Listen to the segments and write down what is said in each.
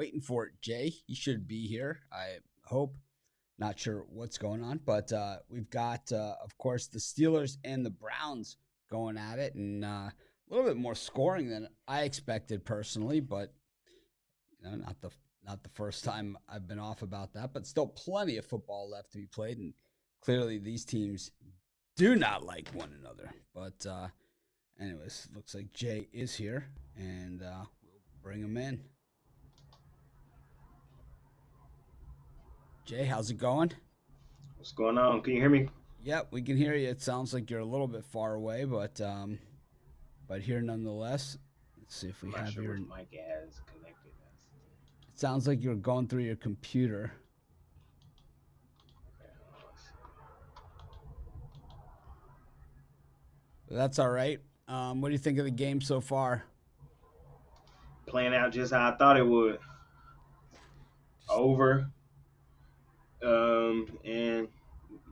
waiting for Jay. He should be here, I hope. Not sure what's going on, but we've got, of course, the Steelers and the Browns going at it, and a little bit more scoring than I expected personally, but not the first time I've been off about that. But still, plenty of football left to be played, and clearly these teams do not like one another. But anyways, looks like Jay is here, and we'll bring him in. Jay, how's it going? What's going on? Can you hear me? Yep, we can hear you. It sounds like you're a little bit far away, but here nonetheless. Let's see if we I'm not have sure your. which It mic it has connected. sounds like you're going through your computer. Okay, That's all right. What do you think of the game so far? playing out just how I thought it would. Just, Over. And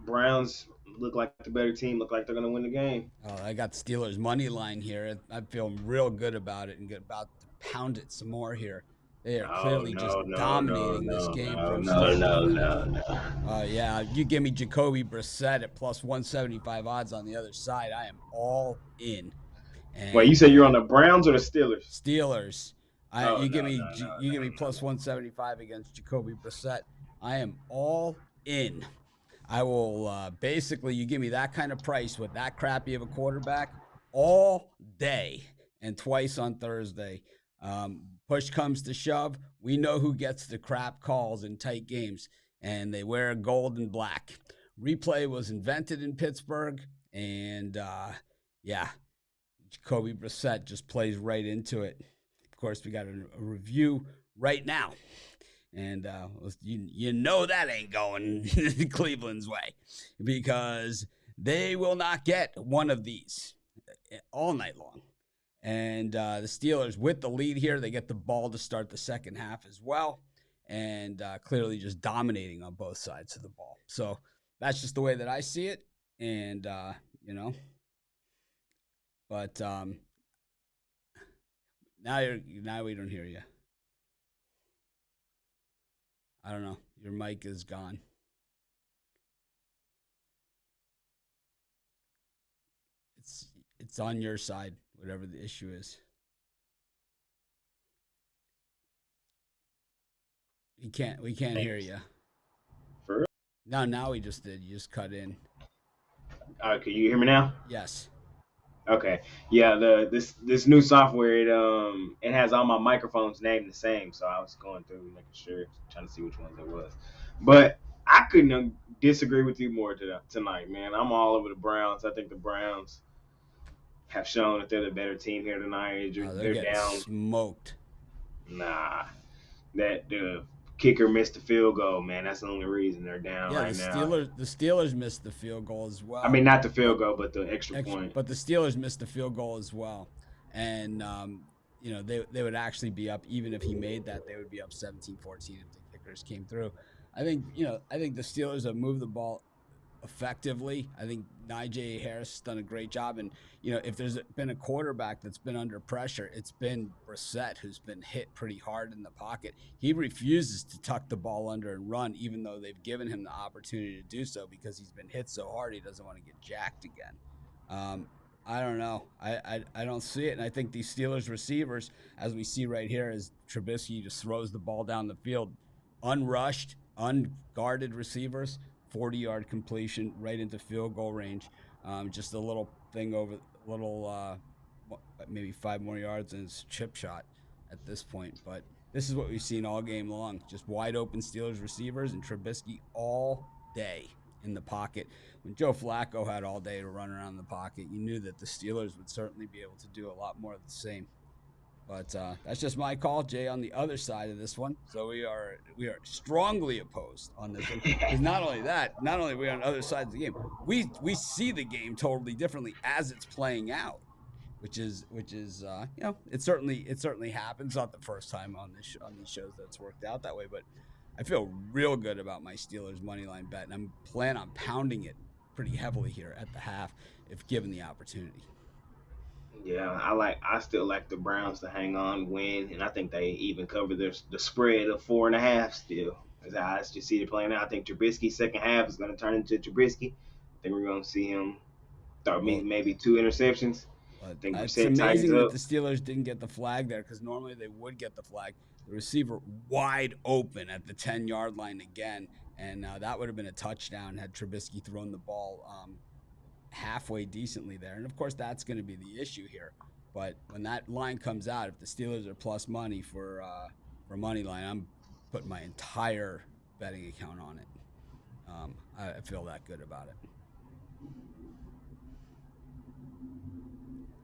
Browns look like the better team. Look like they're gonna win the game. I got the Steelers money line here. I feel real good about it and get about to pound it some more here. They are No, clearly just no, no, no, dominating this no, game no, from no, start to no, finish. no, no. Yeah, you give me Jacoby Brissett at plus 175 odds on the other side. I am all in. Wait, you And said you're on the Browns or the Steelers? Steelers, Oh no, no, no, you give me no, plus 175 against Jacoby Brissett. I am all in. I will basically you give me that kind of price with that crappy of a quarterback all day and twice on Thursday. Push comes to shove, we know who gets the crap calls in tight games, and they wear gold and black. Replay was invented in Pittsburgh, and yeah, Jacoby Brissett just plays right into it. Of course, we got a review right now. And you know that ain't going Cleveland's way because they will not get one of these all night long. And the Steelers, with the lead here, they get the ball to start the second half as well. And clearly just dominating on both sides of the ball. So that's just the way that I see it. And, but now we don't hear you. I don't know. Your mic is gone. It's on your side, whatever the issue is. We can't hear you. For real? No, now we just did. You just cut in. Can you hear me now? Yes. Okay. Yeah, this new software it has all my microphones named the same, so I was going through making sure, trying to see which ones it was. But I couldn't disagree with you more tonight, man. I'm all over the Browns. I think the Browns have shown that they're the better team here tonight. Oh, they're They're getting down. smoked. Nah, that the kicker missed the field goal, man. That's the only reason they're down Yeah, the right now. Steelers missed the field goal as I well. mean, not the field But goal, but the extra point. but the Steelers missed the field goal as well. And they would actually be up even if he made that, they would be up 17-14 if the kickers came through. I think the Steelers have moved the ball effectively. I think Najee Harris has done a great job. And, if there's been a quarterback that's been under pressure, it's been Brissett, who's been hit pretty hard in the pocket. He refuses to tuck the ball under and run, even though they've given him the opportunity to do so because he's been hit so hard he doesn't want to get jacked again. Um, I don't know. I don't see it. And I think these Steelers receivers, as we see right here, as Trubisky just throws the ball down the field, unrushed, unguarded receivers, 40-yard completion right into field goal range. Just a little thing over, maybe 5 more yards, and it's a chip shot at this point. But this is what we've seen all game long. Just wide open Steelers receivers and Trubisky all day in the pocket. When Joe Flacco had all day to run around the pocket, you knew that the Steelers would certainly be able to do a lot more of the same. But that's just my call, Jay, on the other side of this one. So we are strongly opposed on this one. Because not only are we on other sides of the game, we see the game totally differently as it's playing out, which is it certainly happens. Not the first time on these shows that's worked out that way, but I feel real good about my Steelers money line bet, and I'm planning on pounding it pretty heavily here at the half if given the opportunity. Yeah, I still like the Browns to hang on, win, and I think they even cover the spread of 4.5 still. As I just see it playing out, I think Trubisky second half is going to turn into Trubisky. I think we're going to see him throw Well, maybe two interceptions. but I think it's Brissett tightens amazing that up. the Steelers didn't get the flag there because normally they would get the flag. The receiver wide open at the 10-yard line again, and that would have been a touchdown had Trubisky thrown the ball halfway decently there. And of course, that's going to be the issue here. But when that line comes out, if the Steelers are plus money for money line, I'm putting my entire betting account on it. I feel that good about it.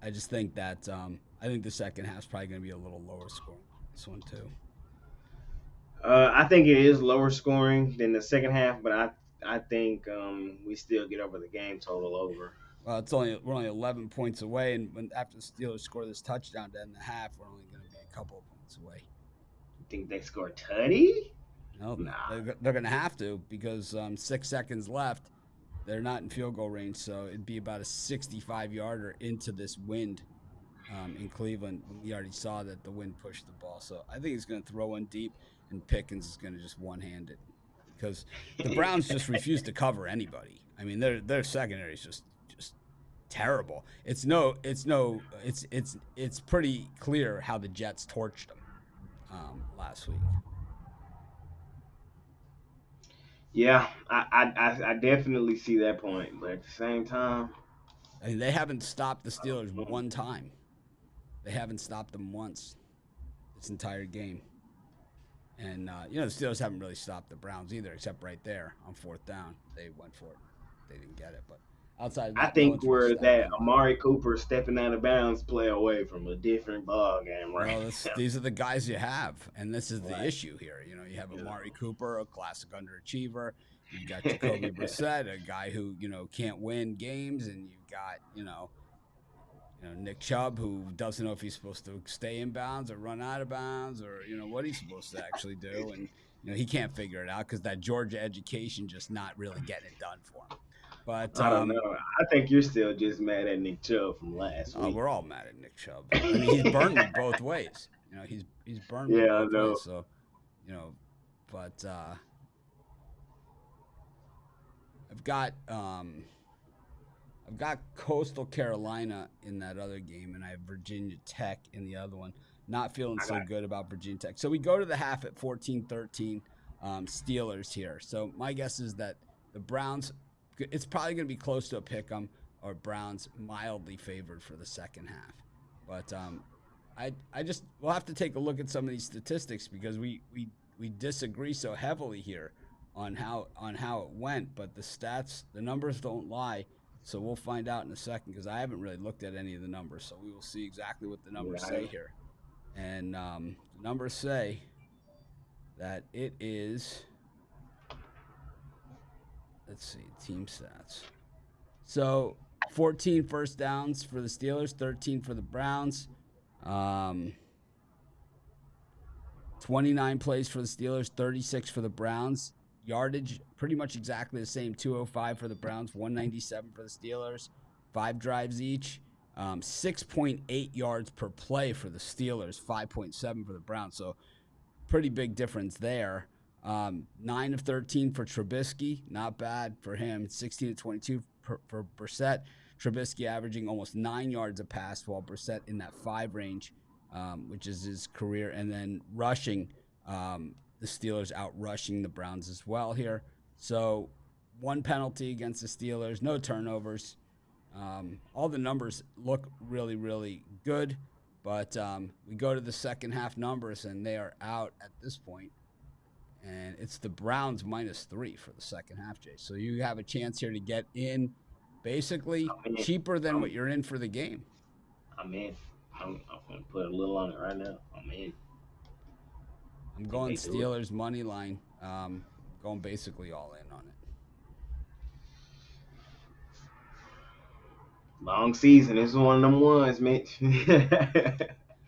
I just think that I think the second half's probably going to be a little lower scoring than this one too. I think it is lower scoring than the second half, but I think we still get over the game total over. Well, we're only 11 points away, and when after the Steelers score this touchdown to end the half, we're only going to be a couple of points away. You think they score Tutty? No, Nah. they're going to have to because 6 seconds left. They're not in field goal range, so it'd be about a 65-yarder into this wind in Cleveland. We already saw that the wind pushed the ball, so I think he's going to throw one deep, and Pickens is going to just one-hand it because the Browns just refuse to cover anybody. I mean, their secondary is just terrible. It's pretty clear how the Jets torched them last week. Yeah, I definitely see that point, but at the same time, I mean, they haven't stopped the Steelers mm, one time. They haven't stopped them once this entire game. And the Steelers haven't really stopped the Browns either, except right there on fourth down. They went for it. They didn't get it, but outside of I that, no think one's really we're stopped that anybody. Amari Cooper stepping out of bounds play away from a different ball game right Well, now. these are the guys you have, and this is the Like, issue here. You have you know, Amari Cooper, a classic underachiever. You've got Jacoby Brissett, a guy who can't win games, and you've got Nick Chubb, who doesn't know if he's supposed to stay in bounds or run out of bounds, or what he's supposed to actually do, and he can't figure it out because that Georgia education just not really getting it done for him. But I don't know. I think you're still just mad at Nick Chubb from last week. we're all mad at Nick Chubb. I mean, he's burned me both ways. He's burned me Yeah, I both know. ways. So, you know, but I've got um, I've got Coastal Carolina in that other game, and I have Virginia Tech in the other one. Not feeling I got so good about Virginia Tech. So we go to the half at 14-13 Steelers here. So my guess is that the Browns, it's probably going to be close to a pick 'em or Browns mildly favored for the second half. But I just we'll have to take a look at some of these statistics because we disagree so heavily here on how it went. But the numbers don't lie. So we'll find out in a second because I haven't really looked at any of the numbers. So we will see exactly what the numbers say yeah, here. And the numbers say that it is, let's see, team stats. So 14 first downs for the Steelers, 13 for the Browns, um, 29 plays for the Steelers, 36 for the Browns. Yardage pretty much exactly the same, 205 for the Browns, 197 for the Steelers. 5 drives each. 6.8 yards per play for the Steelers, 5.7 for the Browns. So pretty big difference there. 9 of 13 for Trubisky, not bad for him. 16 to 22 for Brissett. Trubisky averaging almost 9 yards a pass, while Brissett in that 5 range, which is his career. And then rushing, the Steelers out rushing the Browns as well here. So 1 penalty against the Steelers, no turnovers. All the numbers look really, really good. But we go to the second half numbers, and they are out at this point. And it's the Browns -3 for the second half, Jay. So you have a chance here to get in basically I'm in. cheaper than what I'm, you're in for the game. I'm in. I'm gonna put a little on it right now. I'm in. I'm I think going they do it. Steelers money line. Going basically all in on it. Long season. This is one of them ones, Mitch.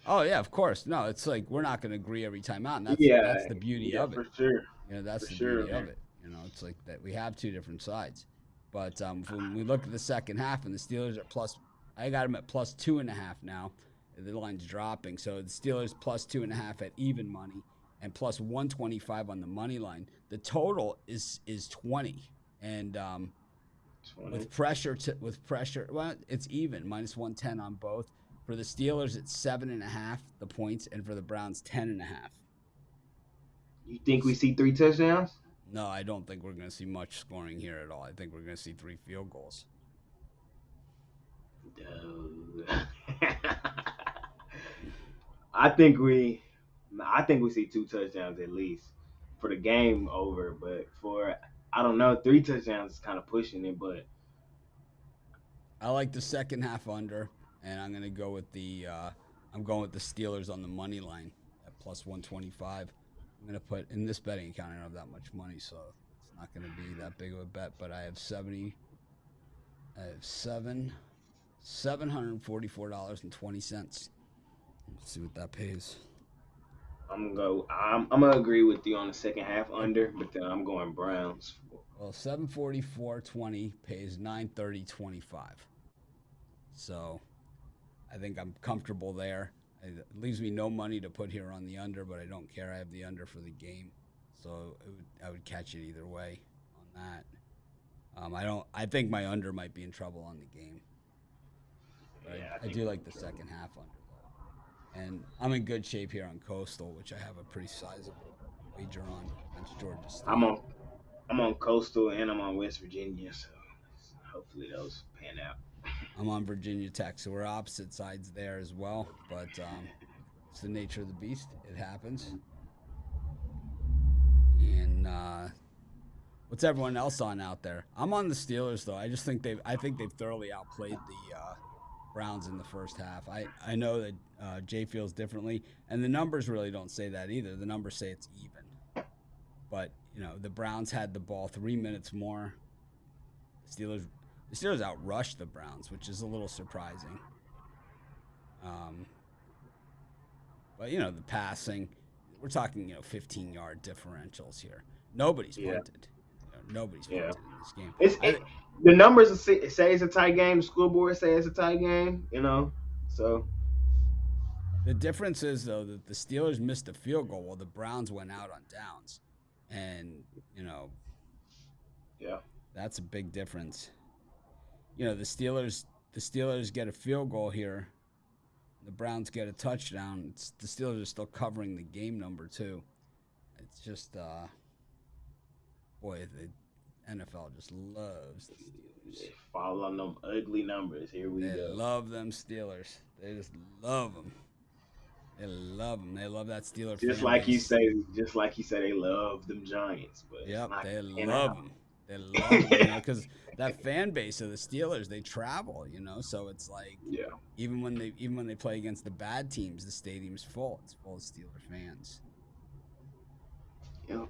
Oh yeah, of course. No, it's like we're not going to agree every time out, and that's yeah, the beauty yeah, of it. for sure, That's for the sure, beauty of man. it. It's like that we have two different sides. But when we look at the second half and the Steelers are plus I got them at plus 2.5 now. The line's dropping, so the Steelers plus 2.5 at even money and plus 125 on the money line. The total is 20, and 20. with pressure, well, it's even minus 110 on both. For the Steelers, it's 7.5 the points, and for the Browns, 10.5. You think we see 3 touchdowns? No, I don't think we're going to see much scoring here at all. I think we're going to see 3 field goals. No. I think we, I think we see 2 touchdowns at least for the game over. But for I don't know, 3 touchdowns is kind of pushing it. But I like the second half under, and I'm going to go with the I'm going with the Steelers on the money line at plus 125. I'm going to put in this betting account. I don't have that much money, so it's not going to be that big of a bet. But I have 70. I have $744.20. Let's see what that pays. I'm gonna go. I'm gonna agree with you on the second half under, but then I'm going Browns. Well, 744.20 pays 930.25. So I think I'm comfortable there. It leaves me no money to put here on the under, but I don't care. I have the under for the game, so I would catch it either way on that. I don't. I think my under might be in trouble on the game, but Yeah, I I think do we're like in the trouble. second half under though. And I'm in good shape here on Coastal, which I have a pretty sizable wager on against Georgia I'm State. on I'm on Coastal and I'm on West Virginia, so hopefully those pan out. I'm on Virginia Tech, so we're opposite sides there as well. But it's the nature of the beast. It happens. And what's everyone else on out there? I'm on the Steelers though. I think they've thoroughly outplayed the Browns in the first half. I know that Jay feels differently, and the numbers really don't say that either. The numbers say it's even, but the Browns had the ball 3 minutes more. The Steelers the Steelers outrushed the Browns, which is a little surprising. Um, but the passing, we're talking 15-yard differentials here. Nobody's Yeah, punted. Nobody's yeah. punted in this game. It's I the numbers say it's a tight game. The school board say it's a tight game. So The difference is though that the Steelers missed a field goal while the Browns went out on downs, and yeah, that's a big difference. The Steelers get a field goal here. The Browns get a touchdown. The Steelers are still covering the game number too. It's just boy, the NFL just loves the Steelers. they fall on them ugly numbers. Here we They go. love them Steelers. They just love them. They love them. They love that Steeler Just fan like you base. say, just like you said, they love them Giants, but it's Yep, not they gonna pan love out. them. They love them, because that fan base of the Steelers, they travel, so it's like Yeah. even when they play against the bad teams, the stadium's full. It's full of Steeler fans. Yep.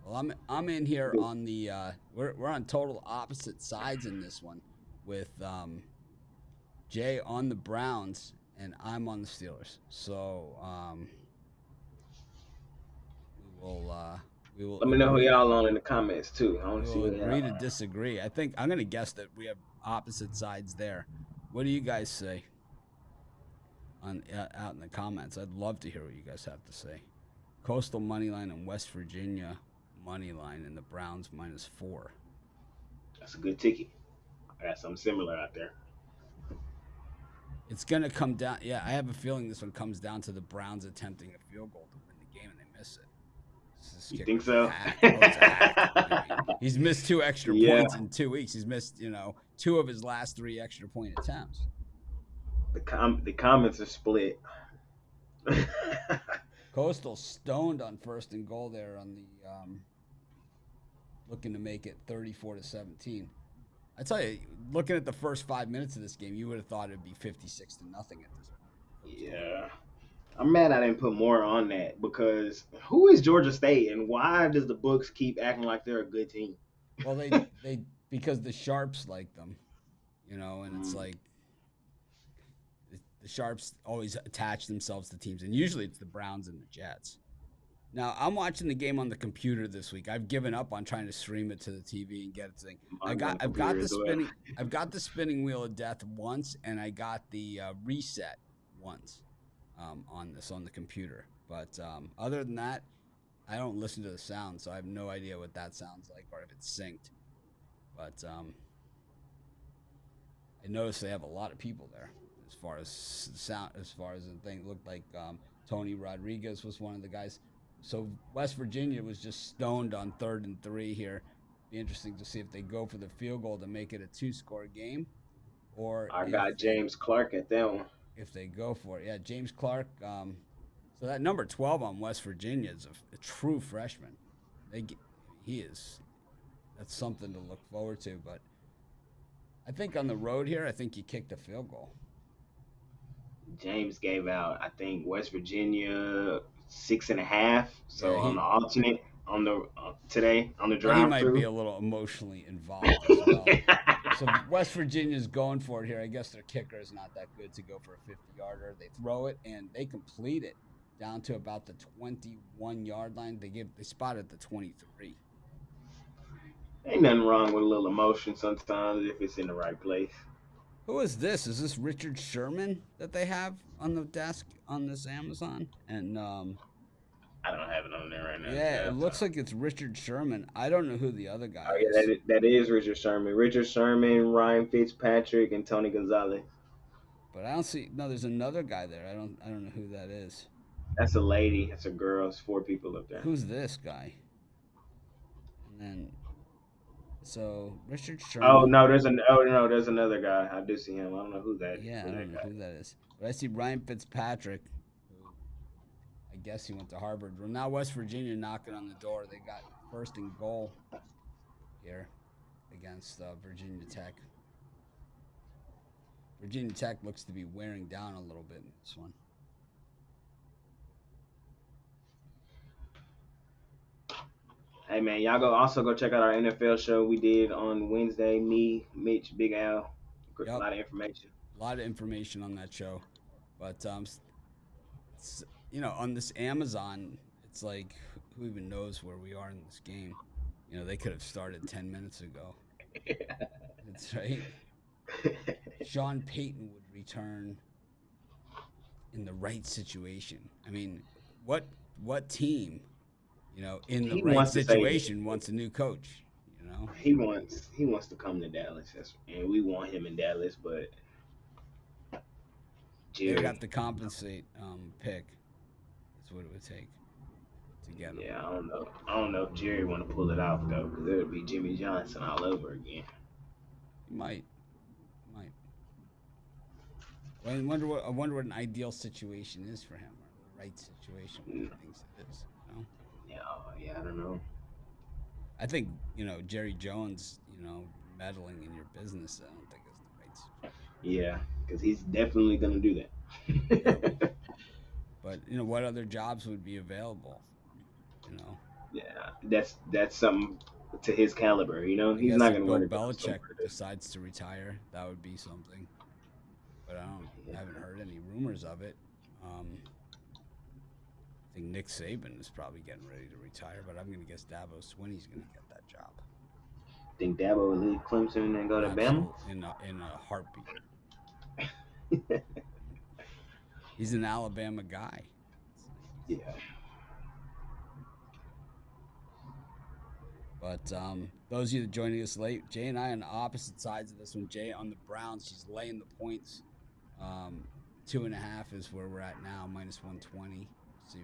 Well, I'm in here on the we're on total opposite sides in this one with Jay on the Browns and I'm on the Steelers. So we will we will Let me know who agree y'all on in the comments too. I want we to see will who y'all agree to are. disagree. I think I'm going to guess that we have opposite sides there. What do you guys say on out in the comments? I'd love to hear what you guys have to say. Coastal money line and West Virginia money line and the Browns -4. That's a good ticket. I got something similar out there. It's going to come down. Yeah, I have a feeling this one comes down to the Browns attempting a field goal to win the game and they miss it. This You think kicker's so? hacked. Oh, he's hacked. He's missed 2 extra Yeah. points in 2 weeks. He's missed, 2 of his last 3 extra point attempts. The comments are split. Coastal stoned on first and goal there on the looking to make it 34-17. I tell you, looking at the first 5 minutes of this game, you would have thought it'd be 56-0 at this point for Coastal. Yeah. I'm mad I didn't put more on that because who is Georgia State and why does the books keep acting like they're a good team? Well, they because the sharps like them, and it's Mm, like the sharps always attach themselves to teams, and usually it's the Browns and the Jets. Now I'm watching the game on the computer this week. I've given up on trying to stream it to the TV and get it thing. Mine's on the computer as well. I've got the spinning wheel of death once, and I got the reset once on this on the computer. But other than that, I don't listen to the sound, so I have no idea what that sounds like or if it's synced. But I noticed they have a lot of people there as far as sound, as far as the thing. It looked like Tony Rodriguez was one of the guys. So West Virginia was just stoned on 3rd and 3 here. Be interesting to see if they go for the field goal to make it a 2-score game, or I got James Clark at that one. if they go for it. Yeah, James Clark. So that number 12 on West Virginia is a true freshman. He is. That's something to look forward to. But I think on the road here, I think you kicked a field goal. James gave out, I think, West Virginia 6.5. Yeah, So on the alternate on the today on the he drive might be through. a little emotionally involved as well. So West Virginia's going for it here. I guess their kicker is not that good to go for a 50-yarder. They throw it and they complete it down to about the 21-yard line. They spot at the 23. Ain't nothing wrong with a little emotion sometimes if it's in the right place. Who is this? Is this Richard Sherman that they have on the desk on this Amazon? And I don't have it on there right now. yeah, it Yeah, looks like it's Richard Sherman. I don't know who the other guy oh yeah, is, that is Richard Sherman. Richard Sherman, Ryan Fitzpatrick, and Tony Gonzalez. but I don't see. No, there's another guy there. I don't know who that is. That's a lady. That's a girl. It's four people up there. Who's this guy? And then so Richard Oh Sherman. no, there's another guy. I do see him. I don't know Yeah, I who don't that know guy. who that is. But I see Ryan Fitzpatrick, who I guess he went to Harvard. Well, now West Virginia knocking on the door. They got 1st and goal here against Virginia Tech. Virginia Tech looks to be wearing down a little bit in this one. Hey man, y'all go check out our NFL show we did on Wednesday. Me, Mitch, Big Al, a Yep, lot of information. a lot of information on that show. But on this Amazon, it's like who even knows where we are in this game? They could have started 10 minutes ago. That's right. Sean Payton would return in the right situation. I mean, what team, in the He right wants to say situation wants a new coach? You know, he wants to come to Dallas, and we want him in Dallas, but they would have Jerry, to compensate pick. That's what it would take to get him. yeah, I don't know. I don't know if Jerry want to pull it off though, because it would be Jimmy Johnson all over again. He might. Well, I wonder what an ideal situation is for him, or the right situation, what he Mm, thinks it is. Yeah, yeah, I don't know. I think Jerry Jones, meddling in your business. I don't think is the right situation. Yeah, because he's definitely gonna do Yep. that. But what other jobs would be available for him? Yeah, that's something to his caliber. I He's guess not if gonna Bill want to go Belichick somewhere. decides to retire, that would be something. But I Yeah, haven't heard any rumors of it. I think Nick Saban is probably getting ready to retire, but I'm going to guess Dabo Swinney's going to get that job. think Dabo will leave Clemson and go to Bama. Absolutely, in a heartbeat. He's an Alabama guy. It's like Yeah, But those of you that joining us late, Jay and I on the opposite sides of this one. Jay on the Browns, she's laying the points. 2.5 is where we're at now, -120. See,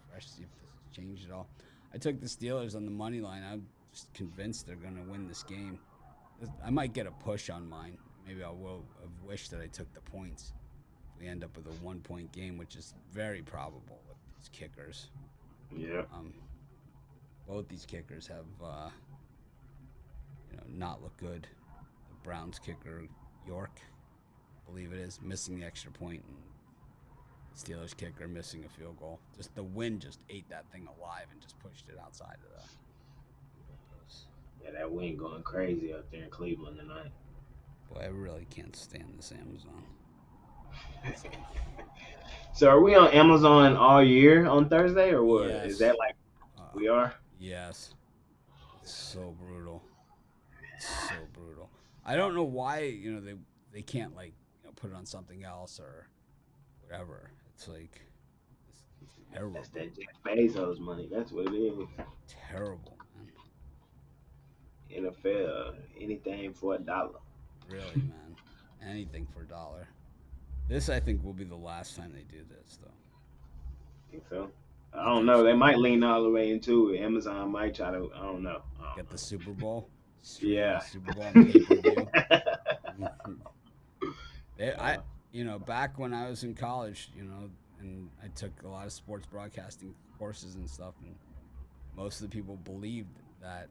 refresh, see if this has changed at all. I took the Steelers on the money line. I'm just convinced they're going to win this game. I might get a push on mine. Maybe I will have wished that I took the points. If we end up with a 1-point game, which is very probable with these kickers. yeah. Both these kickers have, not looked good. The Browns kicker, York, I believe it is, missing the extra point, and the Steelers kicker missing a field goal. Just the wind just ate that thing alive and just pushed it outside of the goalpost. Yeah, that wind going crazy up there in Cleveland tonight. Boy, I really can't stand this Amazon. It's like, So are we on Amazon all year on Thursday or what? Is Yes. that like Uh, we are? yes. It's so brutal. It's so brutal. I don't know why, they can't like, put it on something else or whatever. It's like it's That's terrible. that Jeff Bezos money. That's what it is. Terrible, man. NFL, anything for a dollar. Really, man. Anything for a dollar. This I think will be the last time they do this though. Think so? I I don't think know. They so. might lean all the way into it. Amazon might try to. I don't know. I don't Get the know. Super Bowl, stream the Yeah. Super Bowl on pay-per-view. They, I, uh, back when I was in college, and I took a lot of sports broadcasting courses and stuff, and most of the people believed that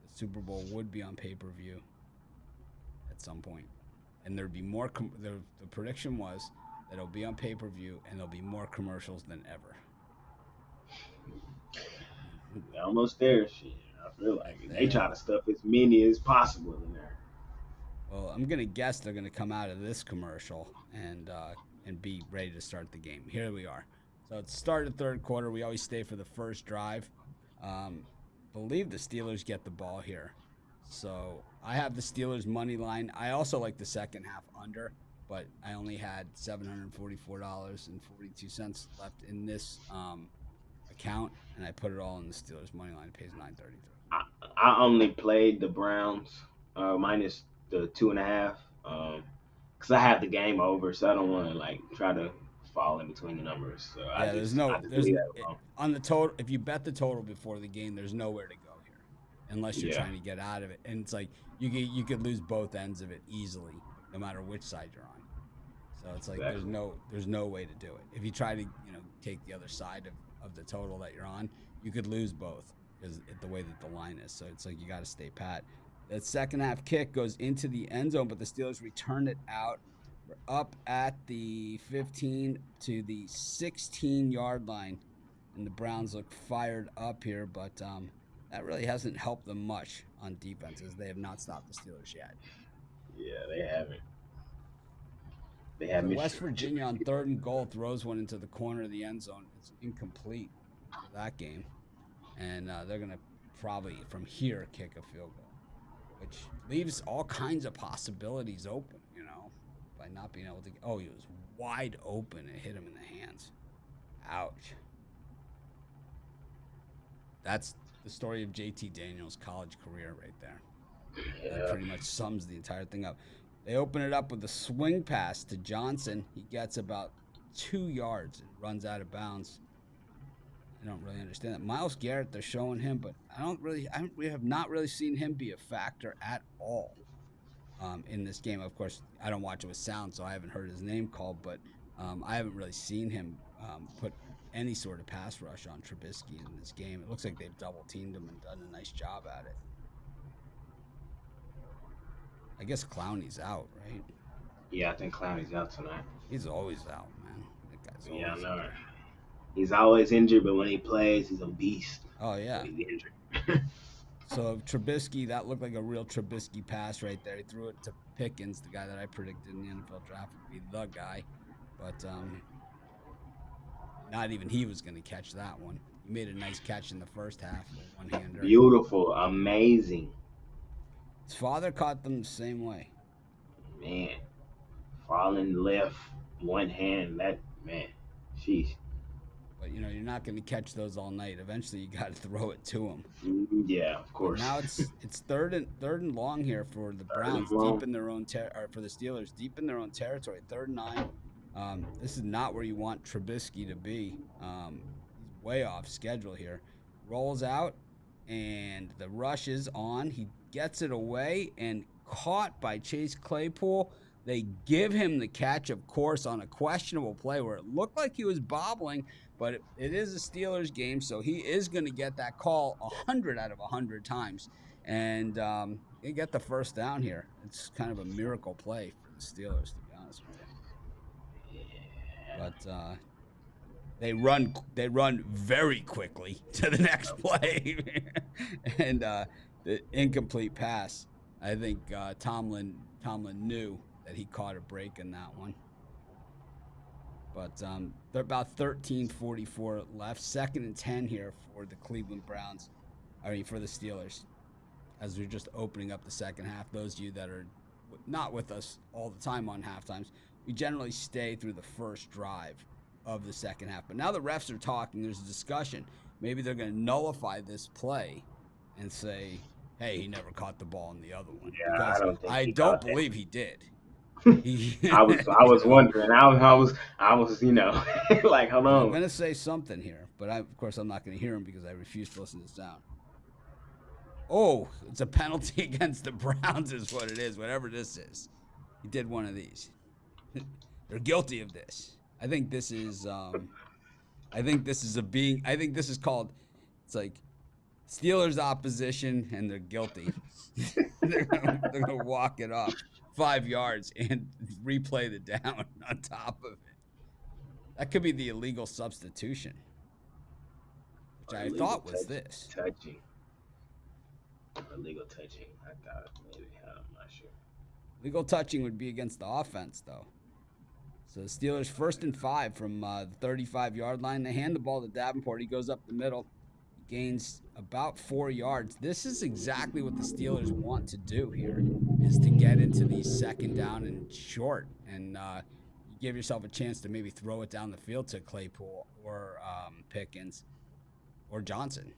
the Super Bowl would be on pay-per-view at some point, and there'd be more. The prediction was that it'll be on pay-per-view, and there'll be more commercials than ever. almost there. Shit. I feel But like they they, try to stuff as many as possible in there. well, I'm gonna guess they're gonna come out of this commercial and be ready to start the game. Here we are. So it's started third quarter. We always stay for the first drive. Um, believe the Steelers get the ball here. So I have the Steelers money line. I also like the second half under, but I only had $744.42 left in this account, and I put it all in the Steelers money line. It pays 9.33. I, I only played the Browns minus the 2.5 because I have the game over, so I don't want to like try to fall in between the numbers. So I Yeah, just I just there's leave that alone. on the total. If you bet the total before the game, there's nowhere to go here, unless you're Yeah, trying to get out of it. And it's like you could lose both ends of it easily, no matter which side you're on. So it's like exactly. there's no way to do it. If you try to take the other side of the total that you're on, you could lose both because the way that the line is. So it's like you got to stay pat. That second half kick goes into the end zone, but the Steelers return it out. We're up at the 15 to the 16-yard line, and the Browns look fired up here, but that really hasn't helped them much on defense as they have not stopped the Steelers yet. Yeah, they haven't. They have So West Mr. Virginia on third and goal throws one into the corner of the end zone. It's incomplete for that game, and they're gonna probably from here kick a field goal, which leaves all kinds of possibilities open. By not being able to. Oh, he was wide open and hit him in the hands. Ouch. That's the story of JT Daniels' college career right there. That Yeah, pretty much sums the entire thing up. They open it up with a swing pass to Johnson. He gets about 2 yards and runs out of bounds. I don't really understand that. Miles Garrett, they're showing him, but we have not really seen him be a factor at all in this game. Of course, I don't watch it with sound, so I haven't heard his name called, but I haven't really seen him put any sort of pass rush on Trubisky in this game. It looks like they've double teamed him and done a nice job at it. I guess Clowney's out, right? yeah. I think Clowney's out tonight. He's always out, man. That guy's Yeah, I always know. injured. He's always injured, but when he plays, he's a beast. Oh When yeah. he's injured. So Trubisky, that looked like a real Trubisky pass right there. He threw it to Pickens, the guy that I predicted in the NFL draft would be the guy, but not even he was going to catch that one. He made a nice catch in the first half, a one-hander. Beautiful, amazing, His father caught them the same way. man. Falling left, one hand. That man, sheesh. But you're not going to catch those all night. Eventually, you got to throw it to him. Yeah, of But course. now it's third and long here for the Third and Browns, deep long. in their own or for the Steelers, deep in their own territory. 3rd and 9. This is not where you want Trubisky to be. He's way off schedule here. Rolls out, and the rush is on. He gets it away and caught by Chase Claypool. They give him the catch, of course, on a questionable play where it looked like he was bobbling, but it is a Steelers game, so he is going to get that call 100 out of 100 times. And he get the first down here. It's kind of a miracle play for the Steelers, to be honest with you. Yeah. But they run very quickly to the next play, and the incomplete pass. I think Tomlin knew that he caught a break in that one. But they're about 13:44 left. Second and 10 here for the Cleveland Browns. I mean, for the Steelers, as we're just opening up the second half. Those of you that are not with us all the time on halftimes, we generally stay through the first drive of the second half. But now the refs are talking. There's a discussion. Maybe they're going to nullify this play and say, hey, he never caught the ball in the other one. Yeah, I Because don't think I he don't caught that. believe he did. He, I you was know, wondering. I was like, hold and I'm on. going to say something here, but of course, I'm not going to hear him because I refuse to listen to sound. Oh, it's a penalty against the Browns, is what it is, whatever this is. He did one of these. They're guilty of this. I think this is I think this is a being I think this is called it's like Steelers opposition and they're guilty. They're gonna walk it off 5 yards and replay the down on top of it. That could be the illegal substitution, which Or I illegal thought was this. touching. Or illegal touching. I thought maybe. I'm not sure. Legal touching would be against the offense, though. So the Steelers first and 5 from the 35-yard line. They hand the ball to Davenport. He goes up the middle. He gains about 4 yards. This is exactly what the Steelers want to do here, is to get into these second down and short, and you give yourself a chance to maybe throw it down the field to Claypool or Pickens or Johnson.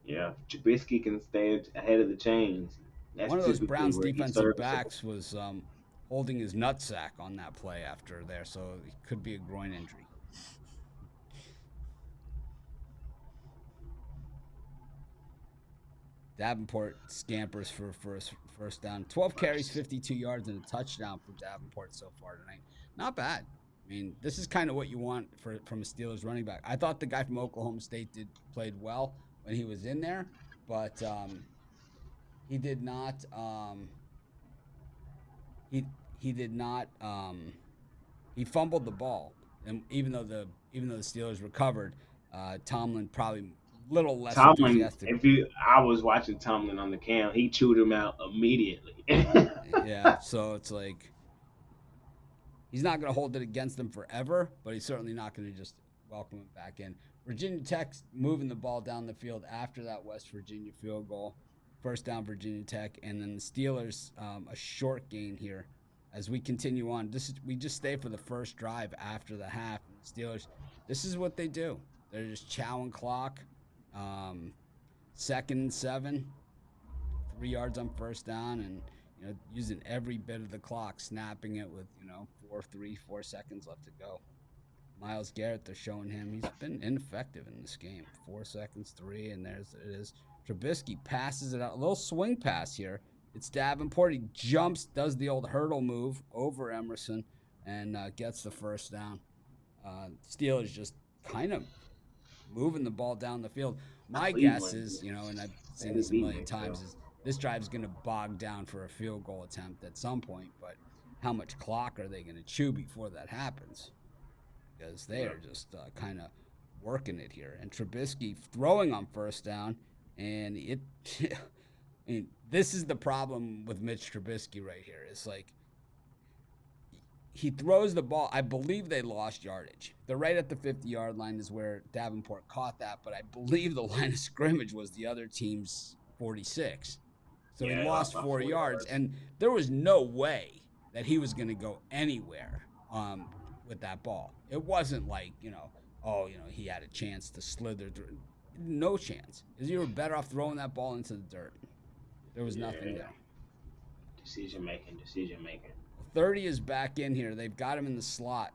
Yeah, Trubisky can stay ahead of the chains. That's One of those typically Browns where he's defensive serviceable. backs was holding his nutsack on that play after there, so it could be a groin injury. Davenport scampers for first down. 12 carries, 52 yards, and a touchdown for Davenport so far tonight. Not bad. I mean, this is kind of what you want from a Steelers running back. I thought the guy from Oklahoma State played well when he was in there, but he did not. He he did not. He fumbled the ball, and even though the Steelers recovered, Tomlin probably little less Tomlin, enthusiastic. if you, I was watching Tomlin on the cam, he chewed him out immediately. Yeah, so it's like he's not going to hold it against them forever, but he's certainly not going to just welcome him back in. Virginia Tech moving the ball down the field after that West Virginia field goal. First down, Virginia Tech. And then the Steelers, a short gain here as we continue on. We just stay for the first drive after the half. And the Steelers, this is what they do. They're just chowing clock. Um, second and 7, 3 yards on first down, and using every bit of the clock, snapping it with 4 seconds left to go. Myles Garrett, they're showing him he's been ineffective in this game. 4 seconds, 3, and there's it is. Trubisky passes it out, a little swing pass here. It's Davenport. He jumps, does the old hurdle move over Emerson, and gets the first down. Steelers just kind of moving the ball down the field. My guess Cleveland, is, and I've seen Danny this a B million makes times, is this drive is going to bog down for a field goal attempt at some point. But how much clock are they going to chew before that happens? Because they Yeah. are just kind of working it here. And Trubisky throwing on first down, and it. I mean, this is the problem with Mitch Trubisky right here. It's like he throws the ball. I believe they lost yardage. They're right at the 50-yard line is where Davenport caught that, but I believe the line of scrimmage was the other team's 46. So he Yeah, they lost lost by 4 yards, 4 yards. and there was no way that he was going to go anywhere with that ball. It wasn't like, he had a chance to slither through. No chance. You were better off throwing that ball into the dirt. There was nothing Yeah, there. decision making. 30 is back in here. They've got him in the slot.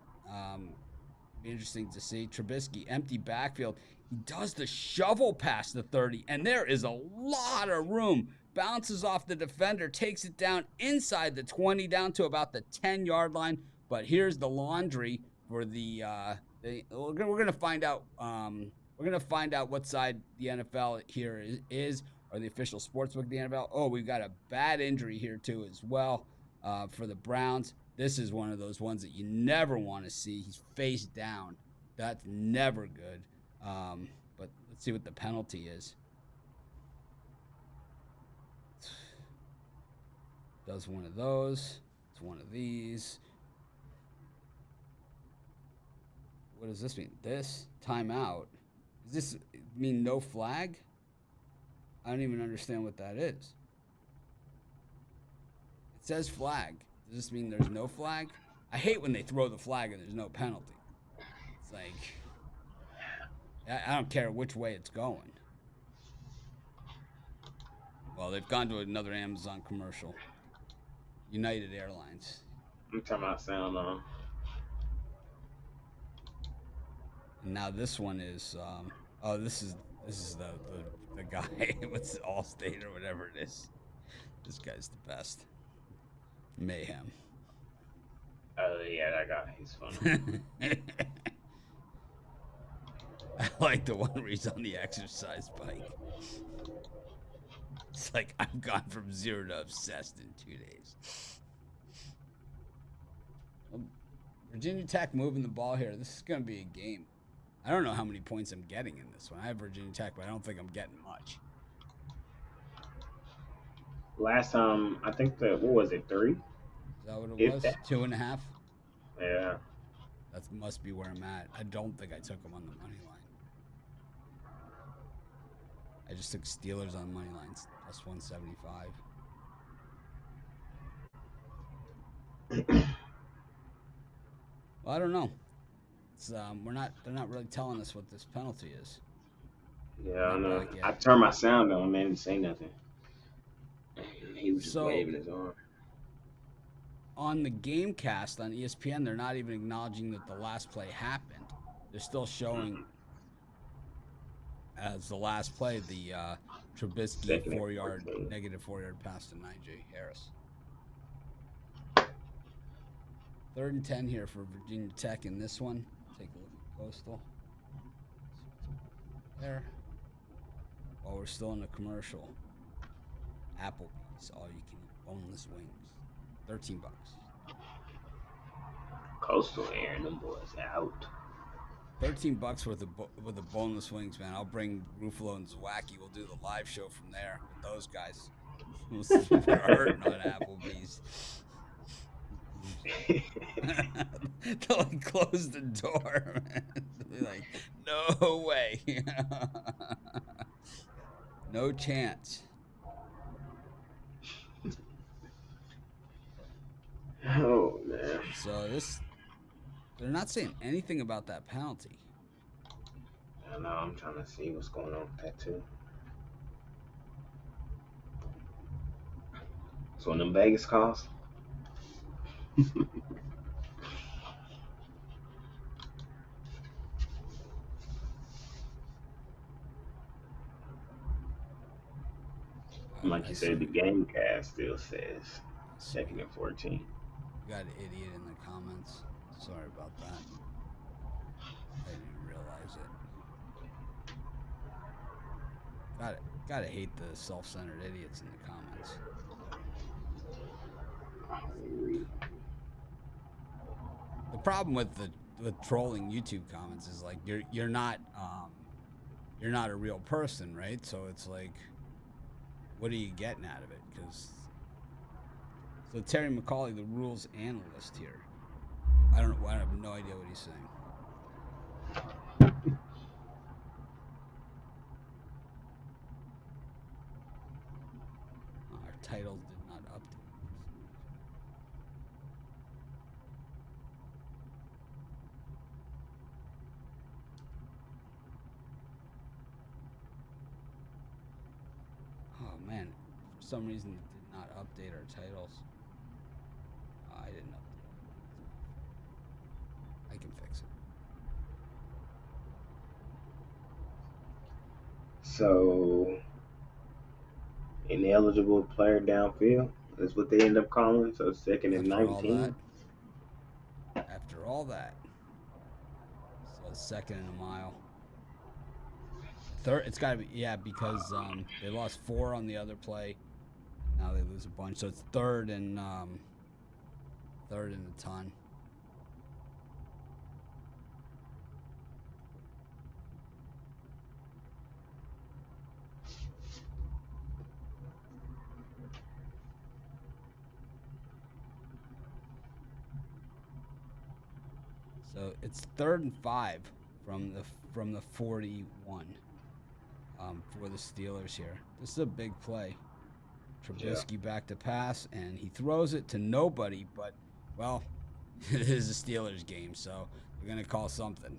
Be interesting to see. Trubisky, empty backfield. He does the shovel past the 30, and there is a lot of room. Bounces off the defender, takes it down inside the 20, down to about the 10-yard line. But here's the laundry for we're going to find out. We're going to find out what side the NFL here is, or the official sportsbook of the NFL. Oh, we've got a bad injury here too as well for the Browns. This is one of those ones that you never want to see. He's face down. That's never good. But let's see what the penalty is. Does one of those. It's one of these. What does this mean? This timeout. Does this mean no flag? I don't even understand what that is. It says flag. Does this mean there's no flag? I hate when they throw the flag and there's no penalty. It's like I don't care which way it's going. Well, they've gone to another Amazon commercial. United Airlines. I'm talking about sound on. And now this one is oh this is the guy what's Allstate or whatever it is. This guy's the best. Mayhem. Oh yeah, that guy. He's funny. I like the one where he's on the exercise bike. It's like I've gone from 0 to obsessed in 2 days. Virginia Tech moving the ball here. This is going to be a game. I don't know how many points I'm getting in this one. I have Virginia Tech, but I don't think I'm getting much. Last time, I think what was it, 3? Is that what it If was? that. 2.5? Yeah. That must be where I'm at. I don't think I took them on the money line. I just took Steelers on money lines plus 175. Well, I don't know. It's they're not really telling us what this penalty is. Yeah, I Not know. back I yet. turned my sound on, man, didn't say nothing. He was just So waving his arm. on the game cast on ESPN, they're not even acknowledging that the last play happened. They're still showing as the last play the Trubisky Second and 4-yard 14. negative 4-yard pass to Najee Harris. 3rd and 10 here for Virginia Tech in this one. Take a look at Coastal. There. While we're still in the commercial, Applebee's, all you can eat boneless wings, $13. Coastal airing them boys out. $13 with the boneless wings, man. I'll bring Ruffalo and Zwacky. We'll do the live show from there with those guys. We'll see if they're hurting on Applebee's. They'll like close the door, man. They'll be like, no way. No chance. Oh man. So they're not saying anything about that penalty. I know, I'm trying to see what's going on with that too. So when them Vegas calls. Like I you see. said, the game cast still says I see. 2nd and 14. We got an idiot in the comments. Sorry about that. I didn't even realize it. Gotta hate the self-centered idiots in the comments. The problem with trolling YouTube comments is like you're not a real person, right? So it's like, what are you getting out of it? Because so Terry McCauley, the rules analyst here, I don't know. I have no idea what he's saying. Our titles did not update. Oh man, for some reason it did not update our titles. I didn't update it. I can fix it. So ineligible player downfield. That's what they end up calling. So 2nd and After all that, 19. So 2nd and a mile. Third, it's got to be, yeah, because they lost 4 on the other play. Now they lose a bunch, so it's 3rd and a ton. So it's 3rd and 5 from the 41 for the Steelers here. This is a big play. Yeah. Trubisky back to pass, and he throws it to nobody. But well, it is a Steelers game, so they're gonna call something.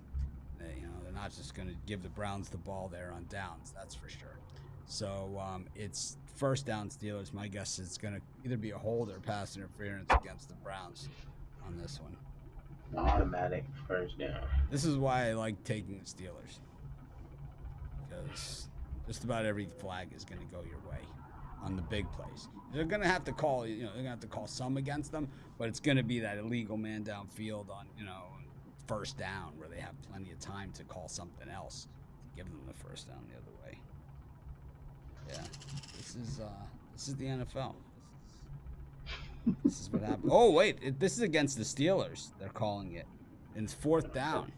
They're not just gonna give the Browns the ball there on downs. That's for sure. So it's first down Steelers. My guess is it's gonna either be a hold or pass interference against the Browns on this one. Automatic first down. This is why I like taking the Steelers because just about every flag is going to go your way on the big plays. They're going to have to call, they're going to have to call some against them, but it's going to be that illegal man downfield on, first down where they have plenty of time to call something else to give them the first down the other way. Yeah, this is the NFL. This is what happened. Oh wait, this is against the Steelers. They're calling it, and it's 4th down.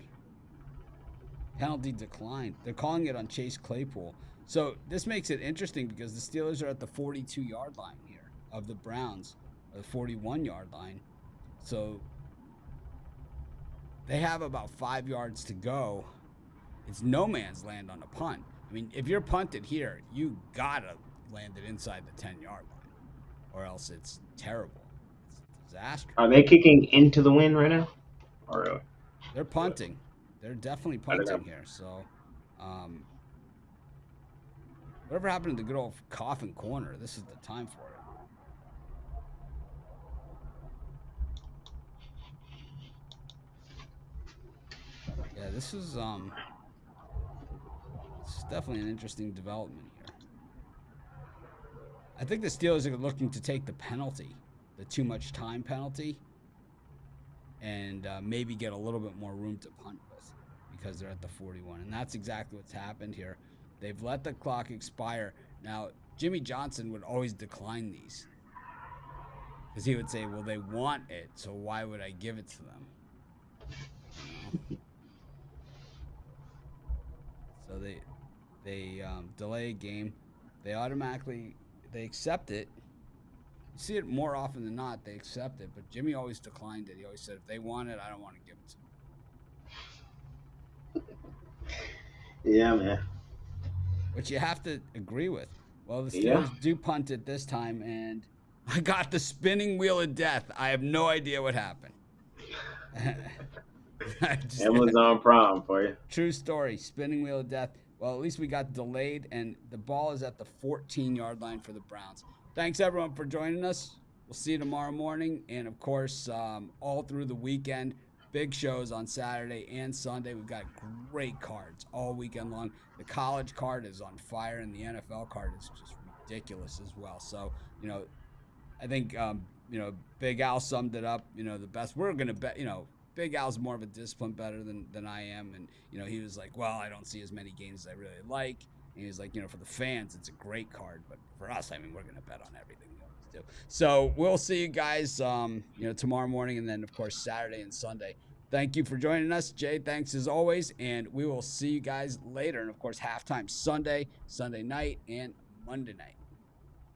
Penalty declined. They're calling it on Chase Claypool. So this makes it interesting because the Steelers are at the 42-yard line here of the Browns, or the 41-yard line. So they have about 5 yards to go. It's no man's land on a punt. I mean, if you're punted here, you gotta land it inside the 10-yard line, or else it's terrible. It's a disaster. Are they kicking into the wind right now? Or They're punting. They're definitely I don't know. punting here. So, whatever happened to the good old coffin corner? This is the time for it. Yeah, this is definitely an interesting development here. I think the Steelers are looking to take the penalty, the too much time penalty, and maybe get a little bit more room to punt with because they're at the 41. And that's exactly what's happened here. They've let the clock expire. Now, Jimmy Johnson would always decline these because he would say, well, they want it, so why would I give it to them? So they delay a game. They automatically accept it. You see it more often than not. They accept it, but Jimmy always declined it. He always said, if they want it, I don't want to give it to them. Yeah, man. Which you have to agree with. Well, the Yeah. Steelers do punt it this time, and I got the spinning wheel of death. I have no idea what happened. Amazon Prime for you. True story. Spinning wheel of death. Well, at least we got delayed, and the ball is at the 14-yard line for the Browns. Thanks, everyone, for joining us. We'll see you tomorrow morning. And, of course, all through the weekend, big shows on Saturday and Sunday. We've got great cards all weekend long. The college card is on fire, and the NFL card is just ridiculous as well. So, I think, Big Al summed it up, the best. We're going to bet, Big Al's more of a disciplined better than I am. And, he was like, well, I don't see as many games as I really like. And he was like, for the fans, it's a great card. But for us, I mean, we're going to bet on everything we always do. So we'll see you guys, tomorrow morning. And then, of course, Saturday and Sunday. Thank you for joining us. Jay, thanks as always. And we will see you guys later. And, of course, halftime Sunday, Sunday night, and Monday night.